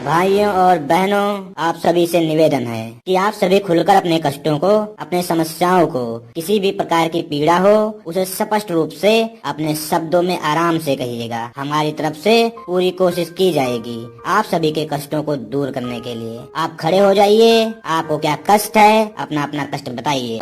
भाइयों और बहनों, आप सभी से निवेदन है कि आप सभी खुलकर अपने कष्टों को, अपने समस्याओं को, किसी भी प्रकार की पीड़ा हो उसे स्पष्ट रूप से अपने शब्दों में आराम से कहिएगा। हमारी तरफ से पूरी कोशिश की जाएगी आप सभी के कष्टों को दूर करने के लिए। आप खड़े हो जाइए। आपको क्या कष्ट है, अपना अपना कष्ट बताइए।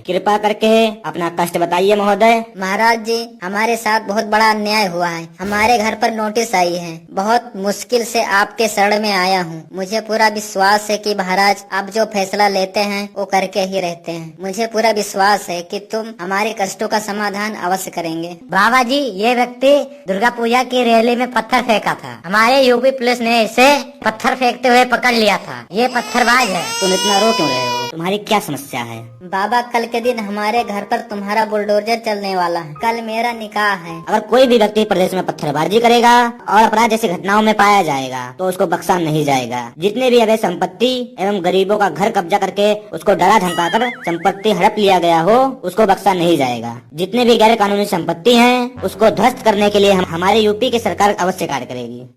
कृपा करके अपना कष्ट बताइए महोदय। महाराज जी, हमारे साथ बहुत बड़ा अन्याय हुआ है। हमारे घर पर नोटिस आई है। बहुत मुश्किल से आपके शरण में आया हूँ। मुझे पूरा विश्वास है कि महाराज आप जो फैसला लेते हैं वो करके ही रहते हैं। मुझे पूरा विश्वास है कि तुम हमारे कष्टों का समाधान अवश्य करेंगे। बाबा जी, ये व्यक्ति दुर्गा पूजा की रैली में पत्थर फेंका था। हमारे यूपी पुलिस ने इसे पत्थर फेंकते हुए पकड़ लिया था। ये पत्थरबाज है। तुम इतना रो क्यों रहे हो? तुम्हारी क्या समस्या है? बाबा, कल के दिन हमारे घर पर तुम्हारा बुलडोजर चलने वाला है। कल मेरा निकाह है। अगर कोई भी व्यक्ति प्रदेश में पत्थरबाजी करेगा और अपराध जैसी घटनाओं में पाया जाएगा तो उसको बख्शा नहीं जाएगा। जितने भी अवैध संपत्ति एवं गरीबों का घर कब्जा करके उसको डरा धमकाकर संपत्ति हड़प लिया गया हो उसको बख्शा नहीं जाएगा। जितने भी गैर कानूनी संपत्ति हैं उसको ध्वस्त करने के लिए हमारे यूपी की सरकार अवश्य कार्य करेगी।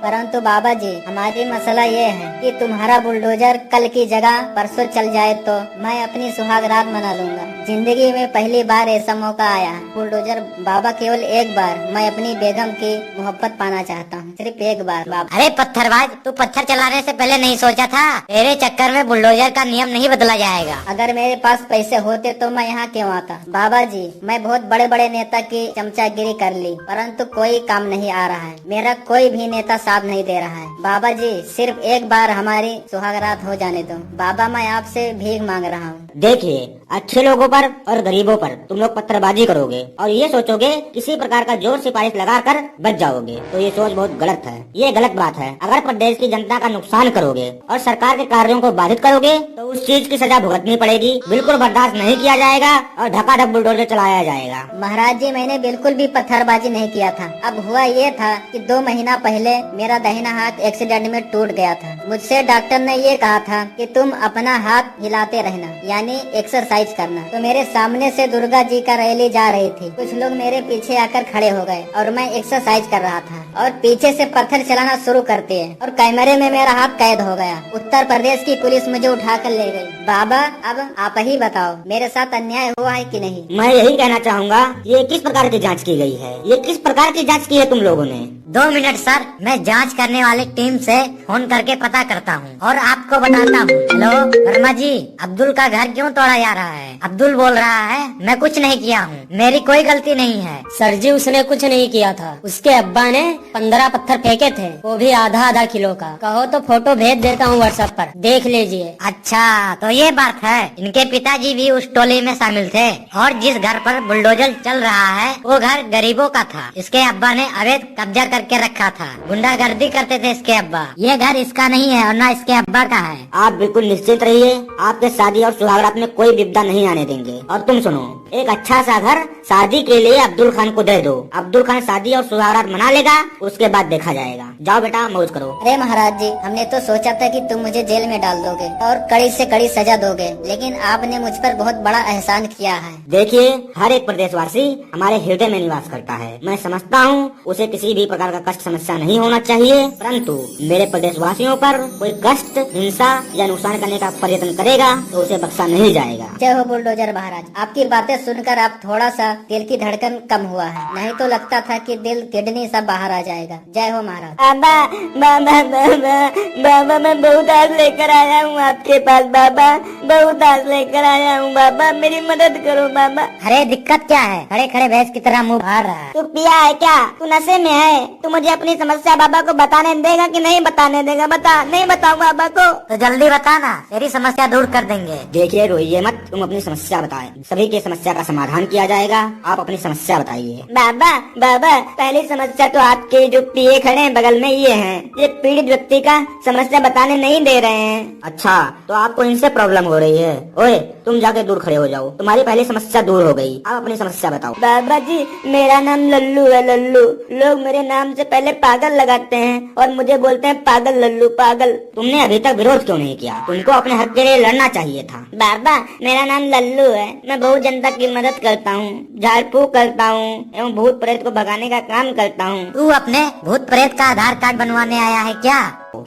परंतु बाबा जी, हमारी मसला ये है कि तुम्हारा बुलडोजर कल की जगह परसों चल जाए तो मैं अपनी सुहाग रात मना लूंगा। जिंदगी में पहली बार ऐसा मौका आया है। बुलडोजर बाबा, केवल एक बार मैं अपनी बेगम की मोहब्बत पाना चाहता हूँ, सिर्फ एक बार बाबा। अरे पत्थरबाज, तू पत्थर चलाने से पहले नहीं सोचा था? तेरे चक्कर में बुलडोजर का नियम नहीं बदला जाएगा। अगर मेरे पास पैसे होते तो मैं यहाँ क्यों आता? बाबा जी, मैं बहुत बड़े बड़े नेता की चमचागिरी कर ली, परंतु कोई काम नहीं आ रहा है। मेरा कोई भी नेता साथ नहीं दे रहा है। बाबा जी, सिर्फ एक बार हमारी सुहागरात हो जाने दो। बाबा, मैं आपसे भीख मांग रहा हूँ। देखिए, अच्छे लोगों पर और गरीबों पर तुम लोग पत्थरबाजी करोगे और ये सोचोगे किसी प्रकार का जोर सिफारिश लगाकर बच जाओगे, तो ये सोच बहुत गलत है। ये गलत बात है। अगर प्रदेश की जनता का नुकसान करोगे और सरकार के कार्यों को बाधित करोगे तो उस चीज की सजा भुगतनी पड़ेगी। बिल्कुल बर्दाश्त नहीं किया जाएगा और ढकाढक बुलडोजर चलाया जाएगा। महाराज जी, मैंने बिल्कुल भी पत्थरबाजी नहीं किया था। अब हुआ ये था कि 2 महीना पहले मेरा दाहिना हाथ एक्सीडेंट में टूट गया था। मुझसे डॉक्टर ने ये कहा था कि तुम अपना हाथ हिलाते रहना, यानी एक्सरसाइज करना। तो मेरे सामने से दुर्गा जी का रैली जा रही थी। कुछ लोग मेरे पीछे आकर खड़े हो गए और मैं एक्सरसाइज कर रहा था और पीछे से पत्थर चलाना शुरू करते हैं और कैमरे में मेरा हाथ कैद हो गया। उत्तर प्रदेश की पुलिस मुझे उठाकर ले गई। बाबा, अब आप ही बताओ, मेरे साथ अन्याय हुआ है कि नहीं? मैं यही कहना चाहूँगा, ये किस प्रकार की जांच की गई है? ये किस प्रकार की जांच की है तुम लोगों ने? 2 मिनट सर, मैं जांच करने वाली टीम से फोन करके पता करता हूँ और आपको बताता हूँ। हेलो वर्मा जी, अब्दुल का घर क्यों तोड़ा जा रहा है? अब्दुल बोल रहा है, मैं कुछ नहीं किया हूँ, मेरी कोई गलती नहीं है। सर जी, उसने कुछ नहीं किया था। उसके अब्बा ने 15 पत्थर फेंके थे, वो भी आधा किलो का। कहो तो फोटो भेज देता हूँ व्हाट्सएप पर, देख लीजिए। अच्छा, तो ये बात है। इनके पिताजी भी उस टोली में शामिल थे और जिस घर पर बुलडोजर चल रहा है वो घर गरीबों का था। इसके अब्बा ने अवैध कब्जा करके रखा था। गुंडागर्दी करते थे इसके अब्बा। ये घर इसका नहीं है और न इसके अब्बा का है। आप बिल्कुल निश्चित रहिए, आपके शादी और सुहागरात में कोई विपदा नहीं आने देंगे। और तुम सुनो, एक अच्छा सा घर शादी के लिए अब्दुल खान को दे दो। अब्दुल खान शादी और सुहागरात मना लेगा, उसके बाद देखा जाएगा। जाओ बेटा, मौज करो। अरे महाराज जी, हमने तो सोचा था कि तुम मुझे जेल में डाल दोगे और कड़ी से कड़ी सजा दोगे, लेकिन आपने मुझ पर बहुत बड़ा एहसान किया है। देखिए, हर एक प्रदेशवासी हमारे हृदय में निवास करता है। मैं समझता हूँ उसे किसी भी प्रकार का कष्ट समस्या नहीं होना चाहिए, परंतु मेरे प्रदेशवासियों पर कोई कष्ट, हिंसा या नुकसान करने का प्रयत्न करेगा तो उसे बख्शा नहीं जाएगा। जय हो बुलडोजर महाराज। आपकी बातें सुनकर आप थोड़ा सा दिल की धड़कन कम हुआ है, नहीं तो लगता था कि दिल, किडनी सब बाहर आ जाएगा। जय हो महाराज। बाबा बाबा बाबा बाबा, मैं बहुत आज लेकर आया हूँ आपके पास। बाबा, बहुत आज लेकर आया हूँ। बाबा, मेरी मदद करो बाबा। अरे दिक्कत क्या है? खड़े खड़े भैंस की तरह मुँह फाड़ रहा है। तू पिया है क्या? तू नशे में है? तू मुझे अपनी समस्या बाबा को बताने देगा कि नहीं बताने देगा? बता। नहीं बताऊँ बाबा को तो जल्दी बता ना, तेरी समस्या दूर कर देंगे। देखिए, रोइए मत, तुम अपनी समस्या बताएं। सभी की समस्या का समाधान किया जाएगा। आप अपनी समस्या बताइए। बाबा बाबा, पहली समस्या तो आपके जो पिए खड़े हैं बगल में ये हैं, ये पीड़ित व्यक्ति का समस्या बताने नहीं दे रहे हैं। अच्छा, तो आपको इनसे प्रॉब्लम हो रही है। ओए, तुम जाके दूर खड़े हो जाओ, तुम्हारी पहली समस्या दूर हो गई। आप अपनी समस्या बताओ। बाबा जी, मेरा नाम लल्लू है, लल्लू। लोग मेरे नाम से पहले पागल लगाते हैं और मुझे बोलते हैं पागल लल्लू, पागल। तुमने अभी तक विरोध क्यों नहीं किया? तुमको अपने हक के लिए लड़ना चाहिए था। बाबा, मेरा नाम लल्लू है। मैं बहुत जनता की मदद करता हूँ, झाड़ फूक करता हूँ एवं भूत प्रेत को भगाने का काम करता हूँ। तू अपने भूत प्रेत का आधार कार्ड बनवाने आया है क्या?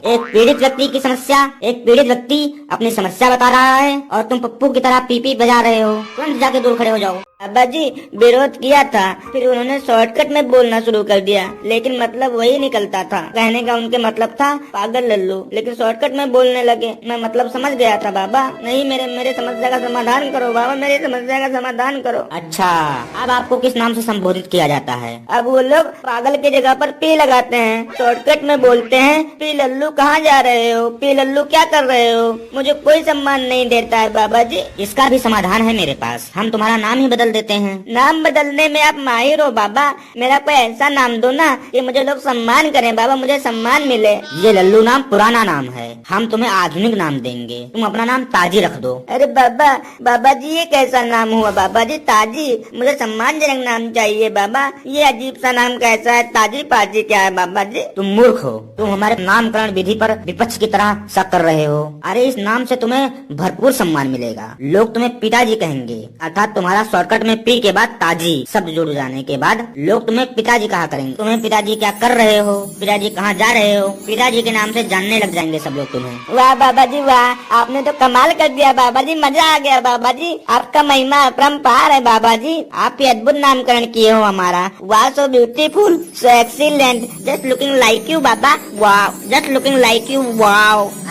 एक पीड़ित व्यक्ति की समस्या, एक पीड़ित व्यक्ति अपनी समस्या बता रहा है और तुम पप्पू की तरह पीपी बजा रहे हो। तुरंत जाके दूर खड़े हो जाओ। बाबा जी, विरोध किया था, फिर उन्होंने शॉर्टकट में बोलना शुरू कर दिया, लेकिन मतलब वही निकलता था। कहने का उनके मतलब था पागल लल्लू, लेकिन शॉर्टकट में बोलने लगे। मैं मतलब समझ गया था। बाबा नहीं, मेरे समस्या का समाधान करो बाबा, मेरी समस्या का समाधान करो। अच्छा, अब आपको किस नाम से संबोधित किया जाता है? अब वो लोग पागल की जगह पर पी लगाते हैं, शॉर्टकट में बोलते हैं पी लल्लू कहाँ जा रहे हो, पी लल्लू क्या कर रहे हो। मुझे कोई सम्मान नहीं देता है बाबा जी। इसका भी समाधान है मेरे पास। हम तुम्हारा नाम ही बदल देते हैं। नाम बदलने में आप माहिर हो बाबा। मेरा कोई ऐसा नाम दो ना कि मुझे लोग सम्मान करें बाबा, मुझे सम्मान मिले। ये लल्लू नाम पुराना नाम है, हम तुम्हें आधुनिक नाम देंगे। तुम अपना नाम ताजी रख दो। अरे बाबा जी, ये कैसा नाम हुआ बाबा जी, ताजी? मुझे सम्मानजनक नाम चाहिए बाबा। ये अजीब सा नाम कैसा है, ताजी पाजी क्या है बाबा जी? तुम मूर्ख हो, तुम हमारे नामकरण विधि पर विपक्ष की तरह शक कर रहे हो। अरे इस नाम से तुम्हें भरपूर सम्मान मिलेगा। लोग तुम्हें पिताजी कहेंगे, अर्थात तुम्हारा शॉर्टकट में पी के बाद ताजी शब्द जुड़ जाने के बाद लोग तुम्हें पिताजी कहा करेंगे। तुम्हें पिताजी क्या कर रहे हो, पिताजी कहाँ जा रहे हो, पिताजी के नाम से जानने लग जाएंगे सब लोग तुम्हें। वाह बाबा जी वाह, आपने तो कमाल कर दिया बाबा जी, मजा आ गया बाबा जी। आपका महिमा अपरंपार है बाबा जी। आप ही अद्भुत नामकरण किए हो हमारा। वाह, so beautiful, so excellent, just looking like you बाबा। वाह, जस्ट लुकिंग लाइक यू, वाह।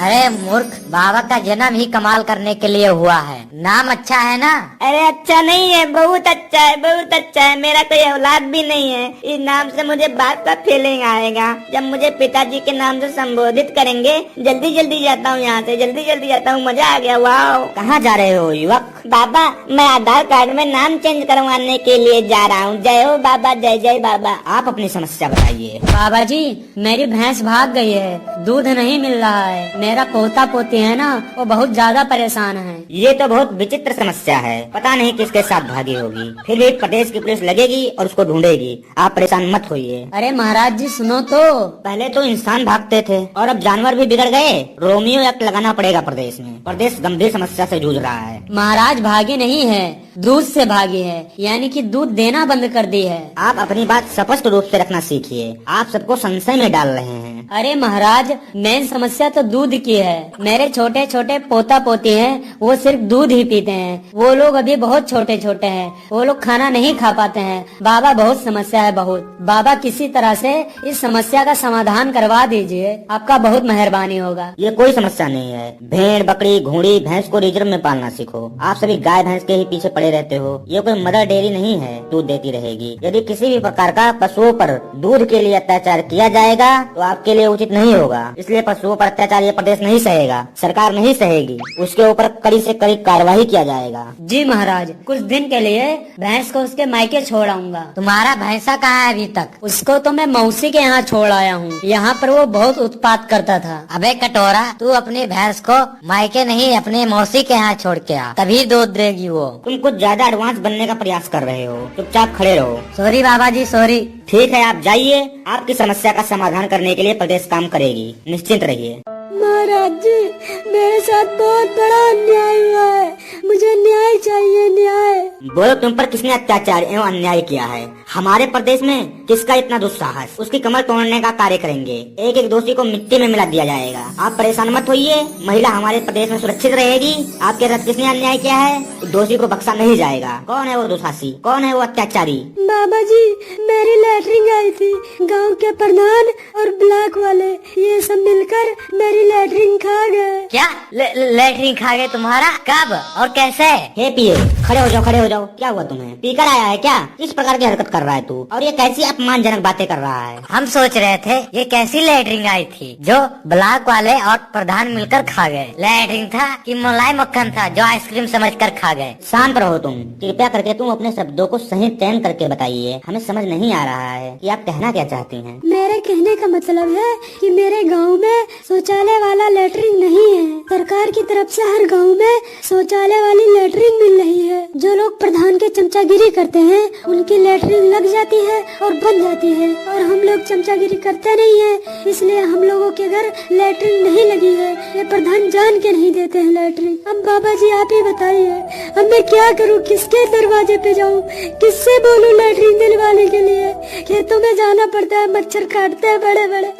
अरे मूर्ख, बाबा का जन्म ही कमाल करने के लिए हुआ है। नाम अच्छा है ना? अरे अच्छा नहीं है, बहुत अच्छा है, बहुत अच्छा है। मेरा कोई औलाद भी नहीं है। इस नाम से मुझे बाप का फीलिंग आएगा जब मुझे पिताजी के नाम से संबोधित करेंगे। जल्दी जल्दी जाता हूँ यहाँ से, जल्दी जल्दी जाता हूँ, मजा आ गया। वाह। कहाँ जा रहे हो युवक? बाबा, मैं आधार कार्ड में नाम चेंज करवाने के लिए जा रहा हूँ। जय हो बाबा, जय जय बाबा। आप अपनी समस्या बताइए। बाबा जी, मेरी भैंस भाग गई है, दूध नहीं मिल रहा है। मेरा पोता पोती है ना, वो बहुत ज्यादा परेशान है। ये तो बहुत विचित्र समस्या है, पता नहीं किसके साथ भागी होगी। फिर भी प्रदेश की पुलिस लगेगी और उसको ढूंढेगी। आप परेशान मत होइए। अरे महाराज जी सुनो तो। पहले तो इंसान भागते थे और अब जानवर भी बिगड़ गए। रोमियो एक्ट लगाना पड़ेगा प्रदेश में। प्रदेश गंभीर समस्या से जूझ रहा है। महाराज भागी नहीं है, दूध से भागी है, यानी कि दूध देना बंद कर दी है। आप अपनी बात स्पष्ट रूप से रखना सीखिए। आप सबको संशय में डाल रहे हैं। अरे महाराज, मेन समस्या तो दूध की है। मेरे छोटे छोटे पोता पोती हैं, वो सिर्फ दूध ही पीते हैं। वो लोग अभी बहुत छोटे छोटे हैं, वो लोग खाना नहीं खा पाते हैं। बाबा बहुत समस्या है, बहुत। बाबा किसी तरह से इस समस्या का समाधान करवा दीजिए, आपका बहुत मेहरबानी होगा। ये कोई समस्या नहीं है। भेड़, बकरी, घोड़ी, भैंस को रिजर्व में पालना सीखो। आप सभी गाय भैंस के ही पीछे पड़े रहते हो। ये कोई मदर डेयरी नहीं है, दूध देती रहेगी। यदि किसी भी प्रकार का पशुओं पर दूध के लिए अत्याचार किया जाएगा तो आपके लिए उचित नहीं होगा। इसलिए पशुओं पर अत्याचार ये प्रदेश नहीं सहेगा, सरकार नहीं सहेगी। उसके ऊपर कड़ी से कड़ी कार्रवाई किया जाएगा। जी महाराज, कुछ दिन के लिए भैंस को उसके मायके छोड़ आऊंगा। तुम्हारा भैंसा कहाँ है अभी तक? उसको तो मैं मौसी के यहाँ छोड़ आया हूँ। यहाँ पर वो बहुत उत्पात करता था। अबे कटोरा, तू अपनी भैंस को मायके नहीं अपने मौसी के यहाँ छोड़ के आ, तभी दूध देगी वो। तुम कुछ ज्यादा एडवांस बनने का प्रयास कर रहे हो। चुपचाप खड़े रहो। सॉरी बाबा जी, सॉरी। ठीक है, आप जाइए। आपकी समस्या का समाधान करने के लिए प्रदेश काम करेगी, निश्चिंत रहिए। महाराज जी, मेरे साथ बहुत बड़ा अन्याय हुआ है, मुझे न्याय चाहिए, न्याय। बोलो, तुम पर किसने अत्याचार एवं अन्याय किया है? हमारे प्रदेश में किसका इतना दुस्साहस? उसकी कमर तोड़ने का कार्य करेंगे। एक एक दोषी को मिट्टी में मिला दिया जाएगा। आप परेशान मत होइए, महिला हमारे प्रदेश में सुरक्षित रहेगी। आपके साथ किसने अन्याय किया है, दोषी को बख्शा नहीं जाएगा। कौन है वो दोषासी, कौन है वो अत्याचारी? बाबा जी, मेरी लैटरिन आई थी। गांव के प्रधान और ब्लॉक वाले ये सब मिलकर मेरी लैटरिन खा गए। क्या लैटरिन खा गए तुम्हारा? कब और कैसे? हे पिए, खड़े हो जाओ, खड़े हो जाओ। क्या हुआ तुम्हें? पीकर आया है क्या? किस प्रकार की हरकत कर रहा है तू? और ये कैसी अपमानजनक बातें कर रहा है? हम सोच रहे थे ये कैसी लैटरिन आई थी जो ब्लॉक वाले और प्रधान मिलकर खा गए। लैटरिन था कि मलाई मक्खन था जो आइसक्रीम समझकर खा गए। शांत रहो तुम। कृपया करके तुम अपने शब्दों को सही चयन करके बताइए। हमें समझ नहीं आ रहा है कि आप कहना क्या चाहती हैं। मेरे कहने का मतलब है कि मेरे गांव में शौचालय वाला लैटरिन नहीं है। सरकार की तरफ से हर गांव में शौचालय वाली लैटरिन मिल रही है। जो लोग प्रधान के चमचागिरी करते हैं उनकी लैटरिन लग जाती है और बन जाती है, और हम लोग चमचागिरी करते नहीं है, इसलिए हम लोगों के घर लैटरिन नहीं लगी है। ये प्रधान जान के नहीं देते हैं लैटरिन। अब बाबा जी आप ही बताइए, अब मैं क्या करूँ? किसके दरवाजे पे जाऊँ? किससे बोलूँ लैटरिन दिलवाने के लिए? खेतों में जाना पड़ता है, मच्छर काटते हैं बड़े बड़े।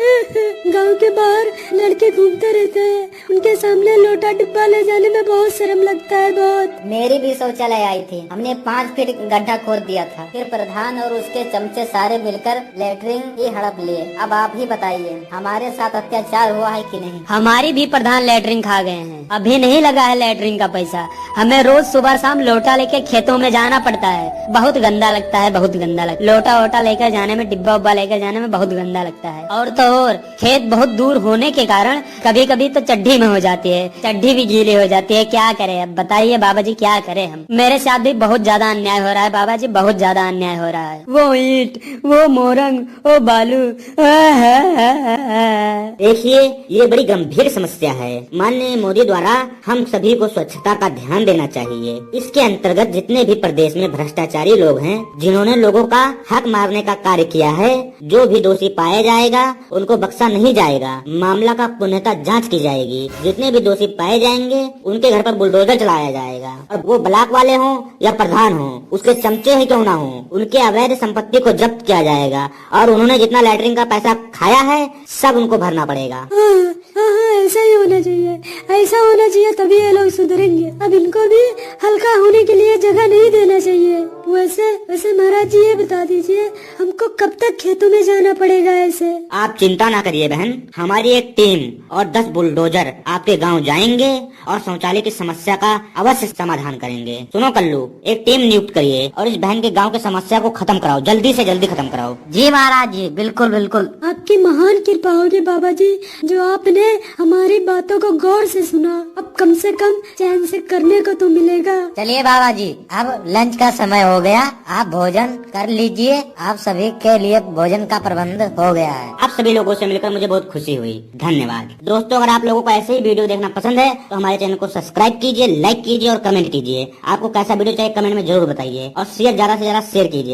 गाँव के बाहर लड़के घूमते रहते हैं, उनके सामने लोटा डिब्बा ले जाने में बहुत शर्म लगता है, बहुत। मेरी भी शौचालय आई थी। हमने 5 फीट गड्ढा खोद दिया था, फिर प्रधान और उसके चमचे सारे मिलकर लैटरिन ही हड़प लिए। अब आप ही बताइए, हमारे साथ अत्याचार हुआ है कि नहीं? हमारी भी प्रधान लैटरिन खा गए हैं। अभी नहीं लगा है लैटरिन का पैसा। हमें रोज सुबह शाम लोटा लेके खेतों में जाना पड़ता है। बहुत गंदा लगता है, बहुत गंदा लगता है। लोटा वोटा लेकर जाने में, डिब्बा उब्बा लेकर जाने में बहुत गंदा लगता है। और तो और खेत बहुत दूर होने के कारण कभी कभी तो चड्ढी में हो जाती है, चड्ढी भी गीली हो जाती है। क्या करे अब बताइए बाबा जी, क्या करे हम? मेरे साथ भी बहुत ज्यादा अन्याय हो रहा है बाबा जी, बहुत ज्यादा अन्याय हो रहा है। वो ईंट, वो मोरंग, वो बालू। देखिए, ये बड़ी गंभीर समस्या है। माननीय मोदी द्वारा हम सभी को स्वच्छता का ध्यान देना चाहिए। इसके अंतर्गत जितने भी प्रदेश में भ्रष्टाचारी लोग हैं, जिन्होंने लोगों का हक मारने का कार्य किया है, जो भी दोषी पाया जाएगा उनको बख्शा नहीं जाएगा। मामला का पुनः जांच की जाएगी। जितने भी दोषी पाए जाएंगे उनके घर पर बुलडोजर चलाया जाएगा। और वो ब्लॉक वाले हों या प्रधान हों, उसके चमचे ही क्यों ना हों, उनके अवैध संपत्ति को जब्त किया जाएगा। और उन्होंने जितना लैटरिन का पैसा खाया है सब उनको भरना पड़ेगा। हाँ, ऐसा ही होना चाहिए, ऐसा होना चाहिए, तभी ये लोग सुधरेंगे। अब इनको भी हल्का होने के लिए जगह नहीं देना चाहिए। वैसे महाराज जी ये बता दीजिए, हमको कब तक खेतों में जाना पड़ेगा ऐसे? आप चिंता ना करिए बहन, हमारी एक टीम और 10 बुलडोजर आपके गांव जाएंगे और शौचालय की समस्या का अवश्य समाधान करेंगे। सुनो कल्लू, एक टीम नियुक्त करिए और इस बहन के गांव की समस्या को खत्म कराओ, जल्दी से जल्दी खत्म कराओ। जी महाराज जी, बिल्कुल बिल्कुल। आपकी महान कृपा होगी बाबा जी, जो आपने हमारी बातों को गौर से सुना। अब कम से कम चैन से करने को तो मिलेगा। चलिए बाबा जी, अब लंच का समय हो गया, आप भोजन कर लीजिए। आप सभी के लिए भोजन का प्रबंध हो गया है। आप सभी लोगों से मिलकर मुझे बहुत खुशी हुई। धन्यवाद दोस्तों। अगर आप लोगों को ऐसे ही वीडियो देखना पसंद है तो हमारे चैनल को सब्सक्राइब कीजिए, लाइक कीजिए और कमेंट कीजिए। आपको कैसा वीडियो चाहिए कमेंट में जरूर बताइए और शेयर ज्यादा से ज्यादा शेयर कीजिए।